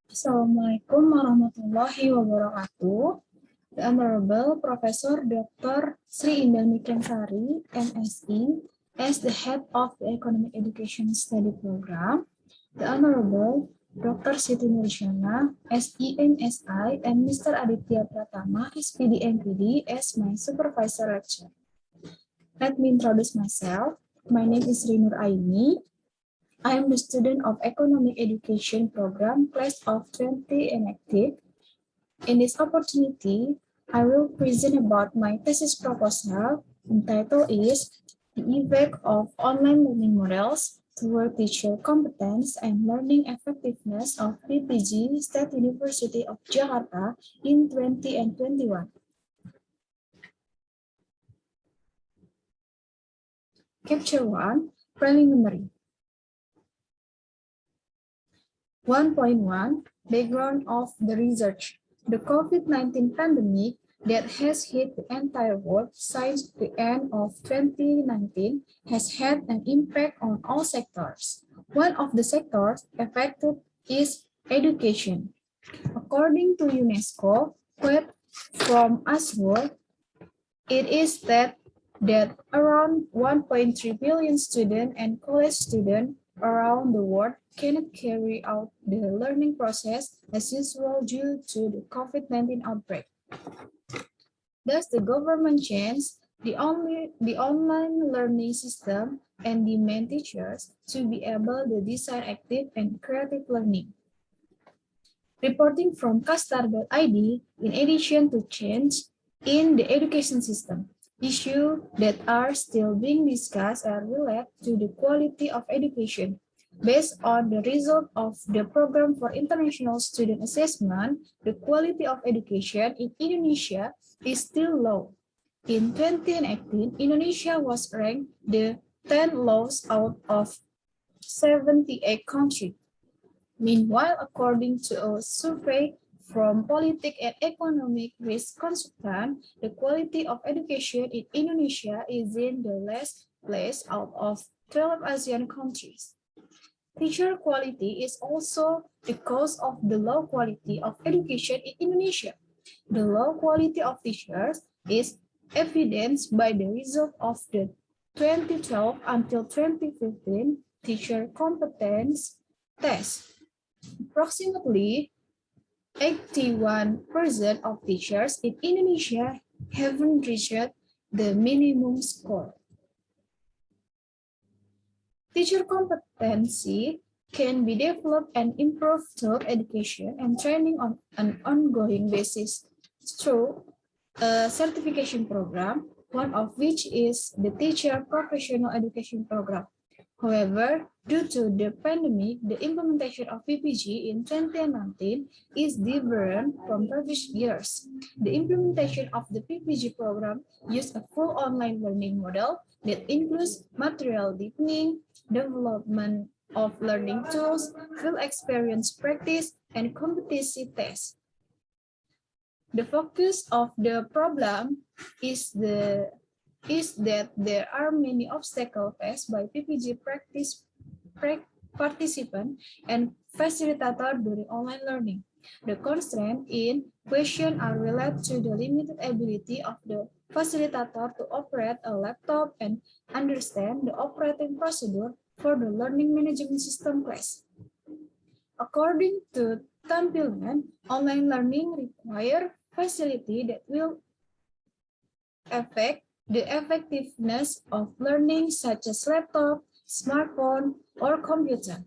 Assalamualaikum warahmatullahi wabarakatuh. The Honorable Professor Dr. Sri Indah Kensari, MSc, as the head of the Economic Education Study Program, the Honorable Dr. Siti Nurjana, SEMSI, and Mr. Aditya Pratama, SPD MPD, as my supervisor lecturer. Let me introduce myself. My name is Rinur Aini. I am the student of Economic Education Program, class of 20 and active. In this opportunity, I will present about my thesis proposal. The title is The Effect of Online Learning Models Toward Teacher Competence and Learning Effectiveness of PPG State University of Jakarta in 20 and 21. Capture 1, Preliminary. 1.1 Background of the research. The COVID-19 pandemic that has hit the entire world since the end of 2019 has had an impact on all sectors. One of the sectors affected is education. According to UNESCO, quote from ASWORD, it is that around 1.3 billion students and college students around the world cannot carry out the learning process as usual due to the COVID-19 outbreak. Thus, the government changed the online learning system and demand teachers to be able to design active and creative learning. Reporting from Castar.id, in addition to change in the education system, issues that are still being discussed are related to the quality of education. Based on the result of the Program for International Student Assessment, the quality of education in Indonesia is still low. In 2018, Indonesia was ranked the 10th lowest out of 78 countries. Meanwhile, according to a survey from Politik and Economic Risk Consultant, the quality of education in Indonesia is in the last place out of 12 ASEAN countries. Teacher quality is also the cause of the low quality of education in Indonesia. The low quality of teachers is evidenced by the result of the 2012 until 2015 teacher competence test. Approximately 81% of teachers in Indonesia haven't reached the minimum score. Teacher competency can be developed and improved through education and training on an ongoing basis through a certification program, one of which is the Teacher Professional Education Program. However, due to the pandemic, the implementation of PPG in 2019 is different from previous years. The implementation of the PPG program used a full online learning model that includes material deepening, development of learning tools, field experience practice, and competency tests. The focus of the problem is that there are many obstacles faced by PPG participant and facilitator during online learning. The constraints in question are related to the limited ability of the facilitator to operate a laptop and understand the operating procedure for the learning management system class. According to Tampilan, online learning requires facility that will affect the effectiveness of learning, such as laptop, smartphone, or computer.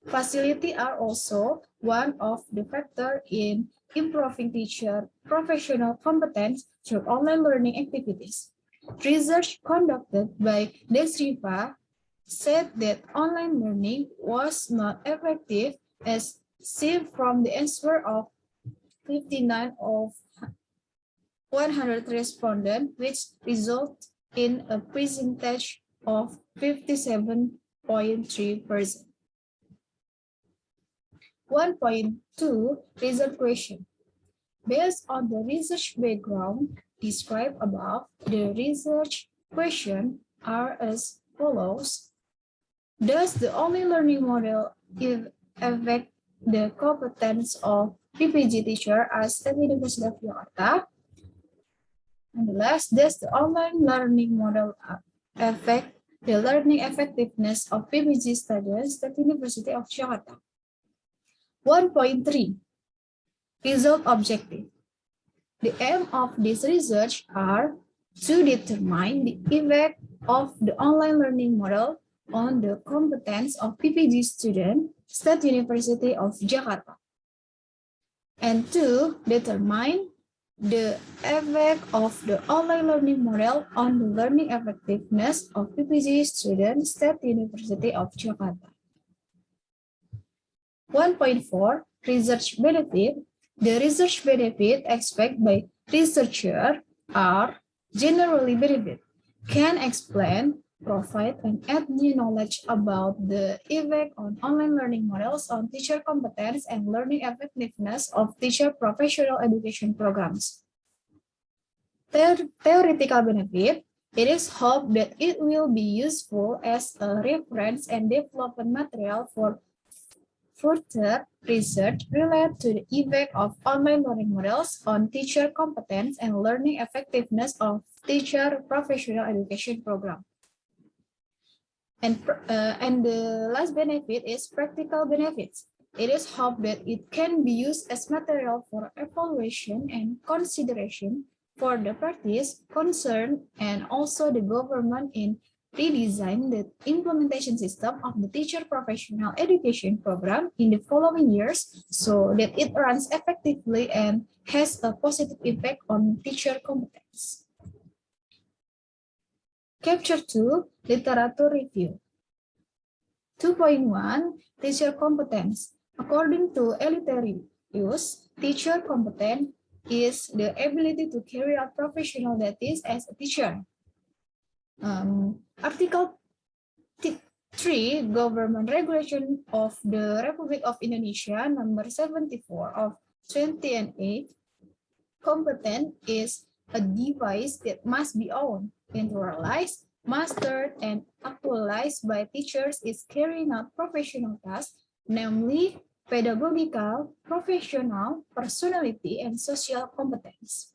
Facility are also one of the factors in improving teacher professional competence through online learning activities. Research conducted by Desriva said that online learning was not effective as seen from the answer of 59 of 100 respondents, which result in a percentage of 57.3%. 1.2 Result question. Based on the research background described above, the research question are as follows. Does the online learning model the competence of PPG teacher at State University of Jakarta? And the last, does the online learning model affect the learning effectiveness of PPG students at University of Jakarta? 1.3 Result objective. The aim of this research are to determine the effect of the online learning model on the competence of PPG student, State University of Jakarta, and to determine the effect of the online learning model on the learning effectiveness of PPG student, State University of Jakarta. 1.4 Research benefit. The research benefit expected by researcher are generally benefit, can explain, provide, and add new knowledge about the effect on online learning models on teacher competence and learning effectiveness of teacher professional education programs. Theoretical benefit. It is hoped that it will be useful as a reference and development material for further research related to the effect of online learning models on teacher competence and learning effectiveness of teacher professional education program. And the last benefit is practical benefits. It is hoped that it can be used as material for evaluation and consideration for the parties concerned and also the government in redesign the implementation system of the teacher professional education program in the following years so that it runs effectively and has a positive impact on teacher competence. Capture 2, Literature Review. 2.1, Teacher Competence. According to Elitarius, teacher competence is the ability to carry out professional duties as a teacher. Article 3, Government Regulation of the Republic of Indonesia, number 74 of 2008, competent is a device that must be owned, internalized, mastered, and actualized by teachers is carrying out professional tasks, namely pedagogical, professional, personality, and social competence.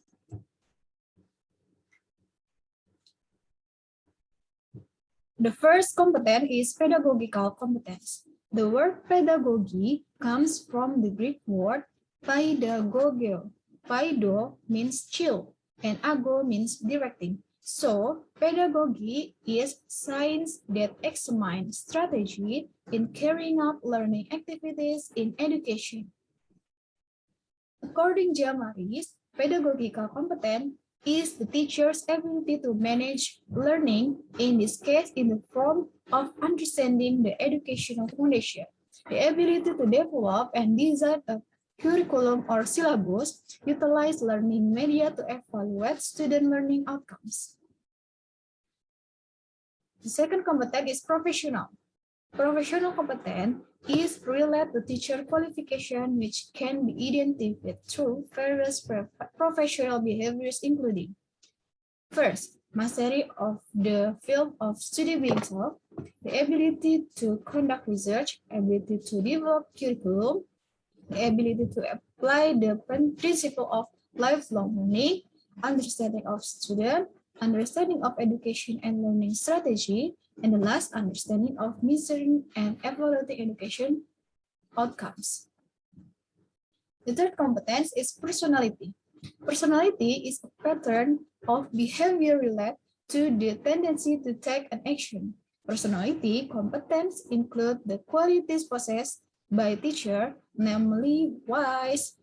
The first competence is pedagogical competence. The word pedagogy comes from the Greek word paidagogeo. Paido means chill, and ago means directing. So, pedagogy is science that examines strategy in carrying out learning activities in education. According to Jamaris, pedagogical competence is the teacher's ability to manage learning, in this case in the form of understanding the educational foundation, the ability to develop and design a curriculum or syllabus, utilize learning media to evaluate student learning outcomes. The second competence is professional. Professional competence is related to teacher qualification, which can be identified through various professional behaviors, including first, mastery of the field of study being taught, the ability to conduct research, ability to develop curriculum, the ability to apply the principle of lifelong learning, understanding of student, understanding of education and learning strategy, and the last, understanding of measuring and evaluating education outcomes. The third competence is personality. Personality is a pattern of behavior related to the tendency to take an action. Personality competence include the qualities possessed by teacher, namely wise,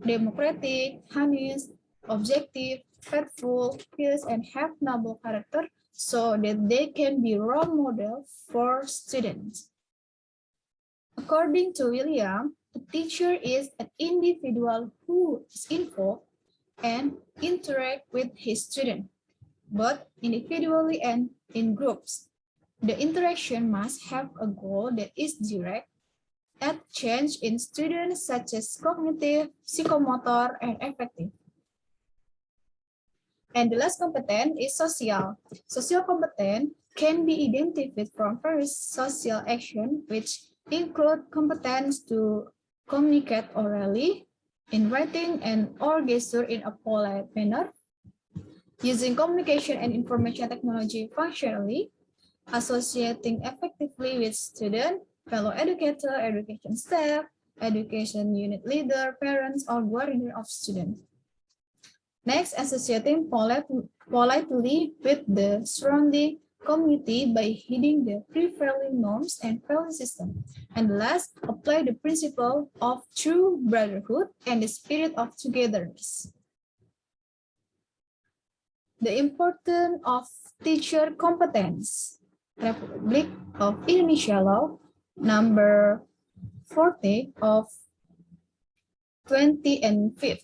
democratic, honest, objective, faithful, fierce, and have noble character, so that they can be role model for students. According to William, a teacher is an individual who is involved and interact with his student, both individually and in groups. The interaction must have a goal that is direct at change in students such as cognitive, psychomotor, and affective. And the last competence is social. Social competence can be identified from various social action which include competence to communicate orally, in writing, and or gesture in a polite manner, using communication and information technology functionally, associating effectively with students, fellow educator, education staff, education unit leader, parents, or guardian of students. Next, associating politely with the surrounding community by heeding the prevailing norms and value system. And last, apply the principle of true brotherhood and the spirit of togetherness. The importance of teacher competence. Republic of Indonesia Law number 40 of 2005.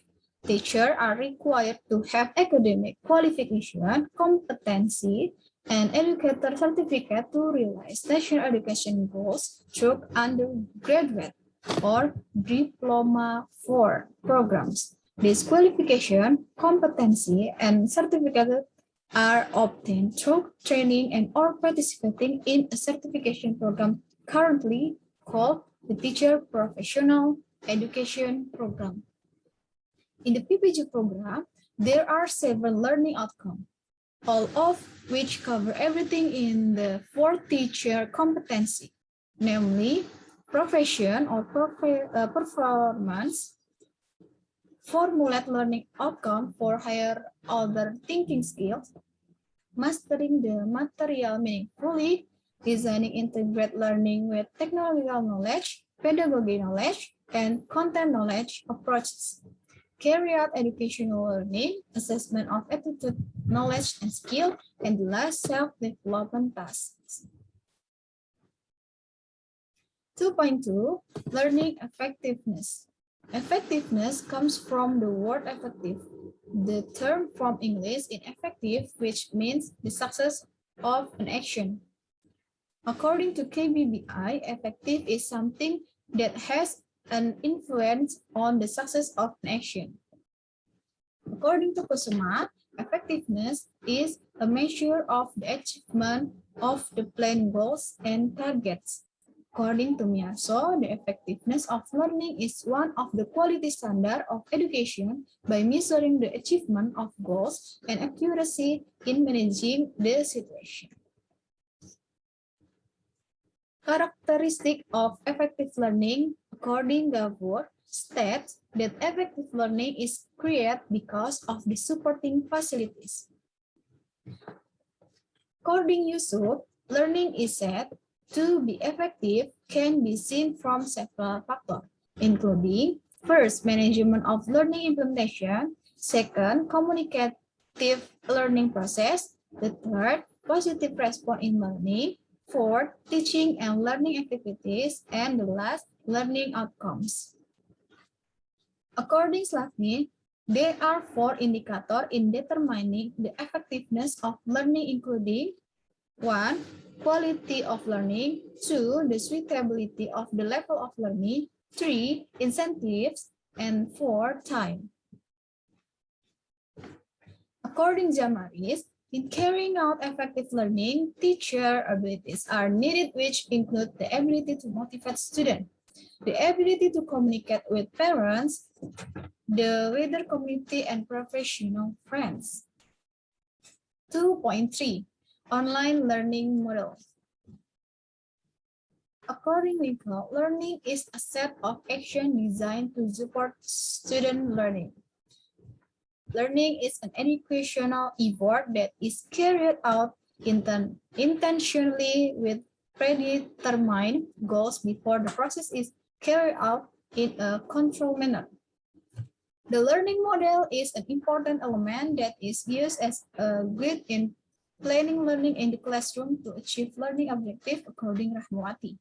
Teachers are required to have academic qualification, competency, and educator certificate to realize national education goals through undergraduate or diploma 4 programs. This qualification, competency, and certificate are obtained through training and or participating in a certification program currently called the Teacher Professional Education Program. In the PPG program, there are several learning outcomes, all of which cover everything in the 4 teacher competency, namely profession or performance, formulate learning outcome for higher order thinking skills, mastering the material meaningfully, designing integrate learning with technological knowledge, pedagogy knowledge, and content knowledge approaches. Carry out educational learning, assessment of aptitude, knowledge, and skill, and last, self-development tasks. 2.2, learning effectiveness. Effectiveness comes from the word effective, the term from English in effective, which means the success of an action. According to KBBI, effective is something that has an influence on the success of an action. According to Kusuma, effectiveness is a measure of the achievement of the planned goals and targets. According to Miyaso, the effectiveness of learning is one of the quality standards of education by measuring the achievement of goals and accuracy in managing the situation. Characteristic of effective learning, according to Gavur, states that effective learning is created because of the supporting facilities. According to Yusuf, learning is said to be effective can be seen from several factors, including first, management of learning implementation, second, communicative learning process, the third, positive response in learning, fourth, teaching and learning activities, and the last, learning outcomes. According to Slavny, there are 4 indicators in determining the effectiveness of learning, including 1, quality of learning, 2, the suitability of the level of learning, 3, incentives, and 4, time. According to Jamaris, in carrying out effective learning, teacher abilities are needed, which include the ability to motivate students, the ability to communicate with parents, the wider community, and professional friends. 2.3, online learning model. Accordingly, learning is a set of action designed to support student learning. Learning is an educational effort that is carried out intentionally with predetermined goals before the process is carried out in a controlled manner. The learning model is an important element that is used as a guide in planning learning in the classroom to achieve learning objectives, according Rahmawati.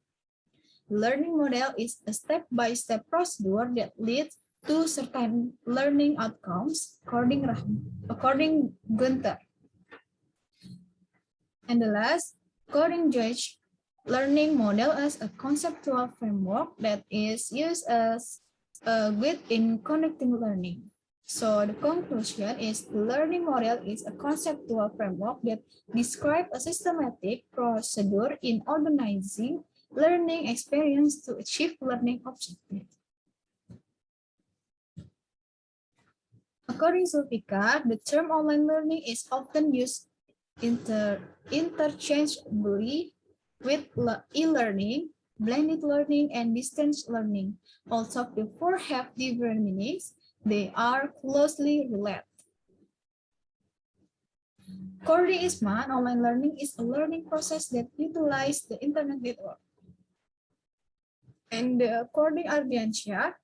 The learning model is a step-by-step procedure that leads to certain learning outcomes, according Gunther. And the last, according Judge, learning model as a conceptual framework that is used as a guide in connecting learning. So the conclusion is the learning model is a conceptual framework that describes a systematic procedure in organizing learning experience to achieve learning objectives. According to Zulfikar, the term online learning is often used interchangeably with e-learning, blended learning, and distance learning. Although the four have different meanings, they are closely related. According Isman, online learning is a learning process that utilizes the internet network. And according Ardiansyah,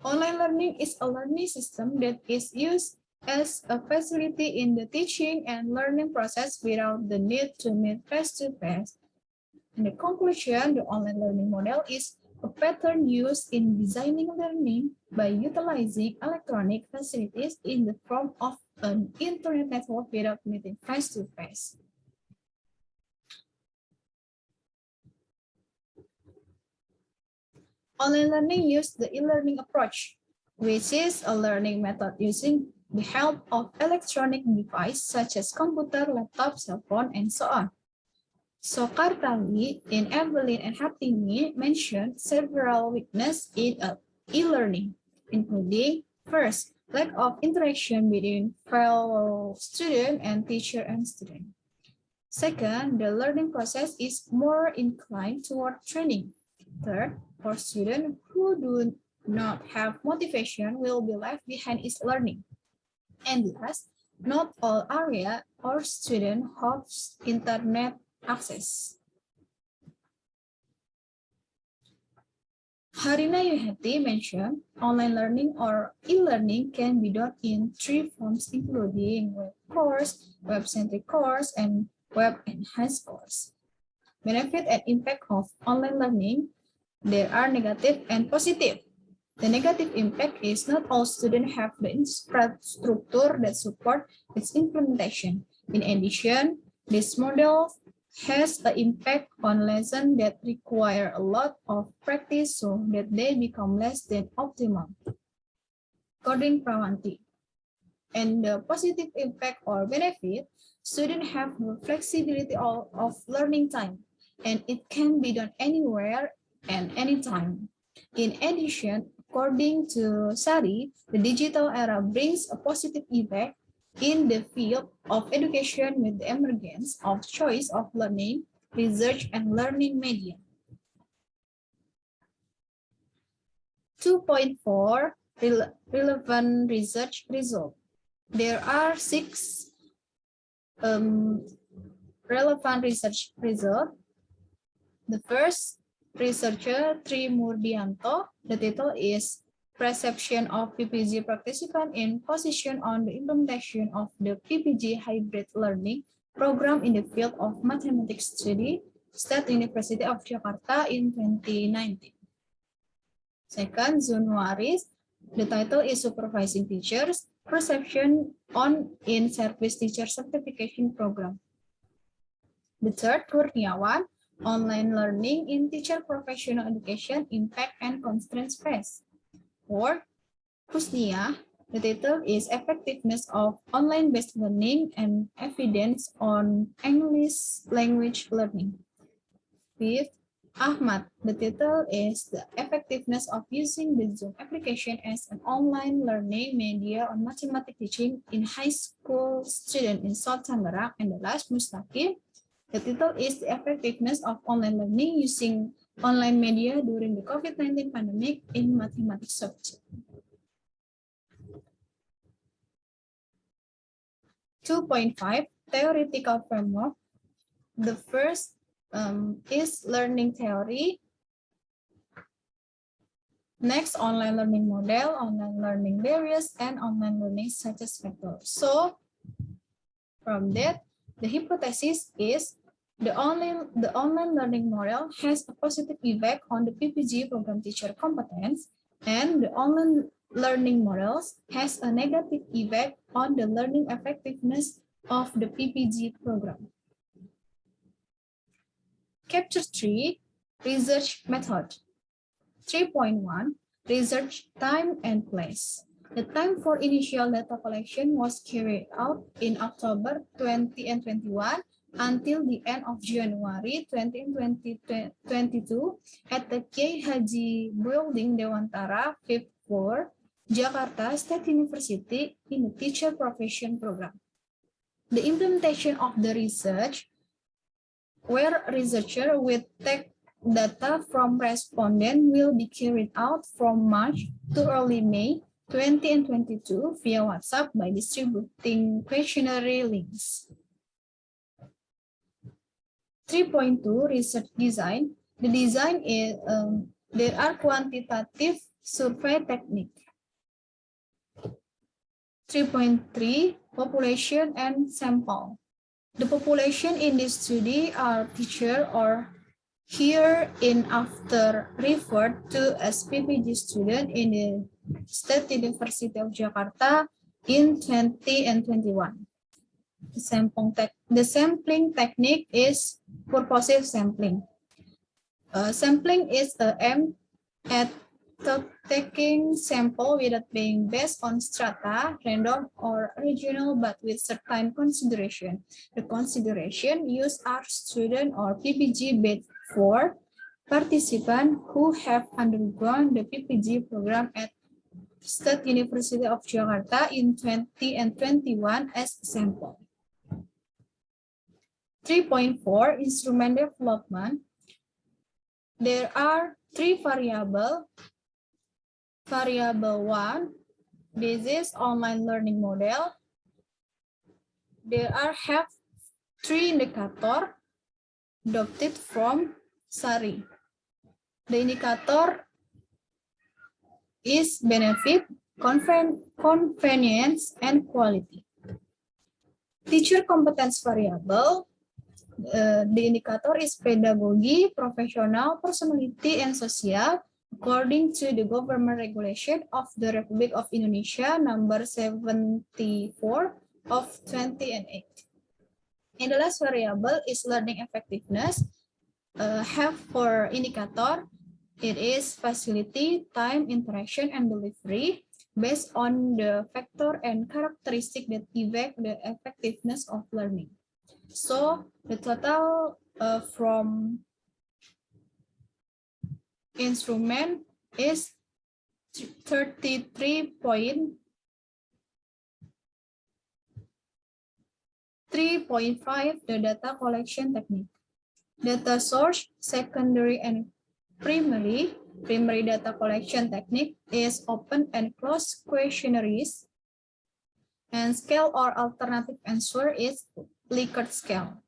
online learning is a learning system that is used as a facility in the teaching and learning process without the need to meet face-to-face. In the conclusion, the online learning model is a pattern used in designing learning by utilizing electronic facilities in the form of an internet network without meeting face-to-face. Online learning uses the e-learning approach, which is a learning method using the help of electronic devices such as computer, laptop, cell phone, and so on. So Kartali, in Evelyn and Hatimi mentioned several weaknesses in e-learning, including first, lack of interaction between fellow student and teacher and student. Second, the learning process is more inclined toward training. Third, for students who do not have motivation will be left behind in learning. And last, not all area or student has internet access. Harina Yuhati mentioned online learning or e-learning can be done in three forms, including web course, web-centric course, and web-enhanced course. Benefit and impact of online learning, there are negative and positive. The negative impact is not all students have the infrastructure that support its implementation. In addition, this model has an impact on lessons that require a lot of practice so that they become less than optimal. According Prawanti. And the positive impact or benefit, students have the flexibility of learning time, and it can be done anywhere and anytime. In addition, according to Sari, the digital era brings a positive effect in the field of education with the emergence of choice of learning, research, and learning media. 2.4 relevant research result. There are 6 relevant research results. The first researcher, Tri Murdianto, the title is Perception of PPG Participant in Position on the Implementation of the PPG Hybrid Learning Program in the Field of Mathematics Study, State University of Jakarta in 2019. Second, Zunuaris, the title is Supervising Teachers, Perception on In-Service Teacher Certification Program. The third, Kurniawan, Online Learning in Teacher Professional Education, Impact and Constraints Phase. Fourth, Husnia, the title is Effectiveness of Online-Based Learning and Evidence on English Language Learning. Fifth, Ahmad, the title is The Effectiveness of Using the Zoom application as an online learning media on mathematics teaching in high school students in South Tangerang. And the last, Mustaqim, the title is The Effectiveness of Online Learning Using Online Media During the COVID-19 Pandemic in Mathematics subject. 2.5 Theoretical Framework. The first is learning theory. Next, online learning model, online learning barriers, and online learning success factors. So, from that, the hypothesis is the online learning model has a positive effect on the PPG program teacher competence, and the online learning models has a negative effect on the learning effectiveness of the PPG program. Chapter 3, Research Method. 3.1, Research Time and Place. The time for initial data collection was carried out in October 20 and 21 until the end of January 2022 at the Kiai Haji Building Dewantara, 5th floor, Jakarta State University in the Teacher Profession Program. The implementation of the research, where researcher will take data from respondent, will be carried out from March to early May 2022 via WhatsApp by distributing questionnaire links. 3.2 Research Design. The design is there are quantitative survey technique. 3.3 Population and Sample. The population in this study are teacher or hereinafter referred to as PPG student in the State University of Jakarta in 20 and 21. The sampling technique is purposive sampling. Sampling is aimed at taking sample without being based on strata, random, or regional, but with certain consideration. The consideration used are student or PPG batch 4 participants who have undergone the PPG program at State University of Jakarta in 20 and 21 as sample. 3.4 Instrument Development. There are 3 variables. Variable 1, this is online learning model. There have 3 indicators adopted from SARI. The indicator is benefit, convenience, and quality. Teacher competence variable. The indicator is pedagogy, professional, personality, and social, according to the government regulation of the Republic of Indonesia number 74 of 2008. And the last variable is learning effectiveness. Have for indicator, it is facility, time, interaction, and delivery based on the factor and characteristic that evaluate the effectiveness of learning. So the total from instrument is 33.3.5 the data collection technique. Data source, secondary and primary. Primary data collection technique is open and closed questionnaires. And scale or alternative answer is Likert scale.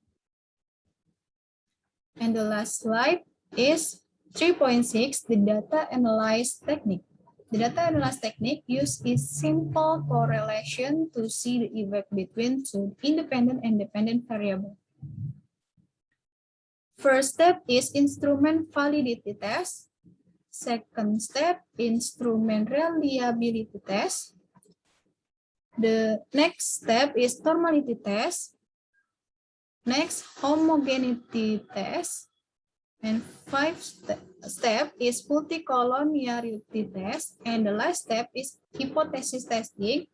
And the last slide is 3.6, the data analysis technique. The data analysis technique uses simple correlation to see the effect between two independent and dependent variables. First step is instrument validity test. Second step, instrument reliability test. The next step is normality test. Next, homogeneity test. And 5th step is multicollinearity test. And the last step is hypothesis testing.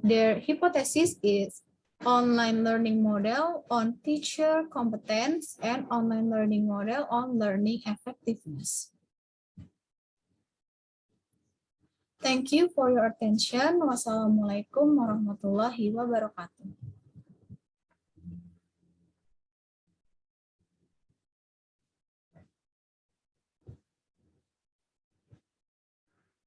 Their hypothesis is online learning model on teacher competence and online learning model on learning effectiveness. Thank you for your attention. Wassalamualaikum warahmatullahi wabarakatuh.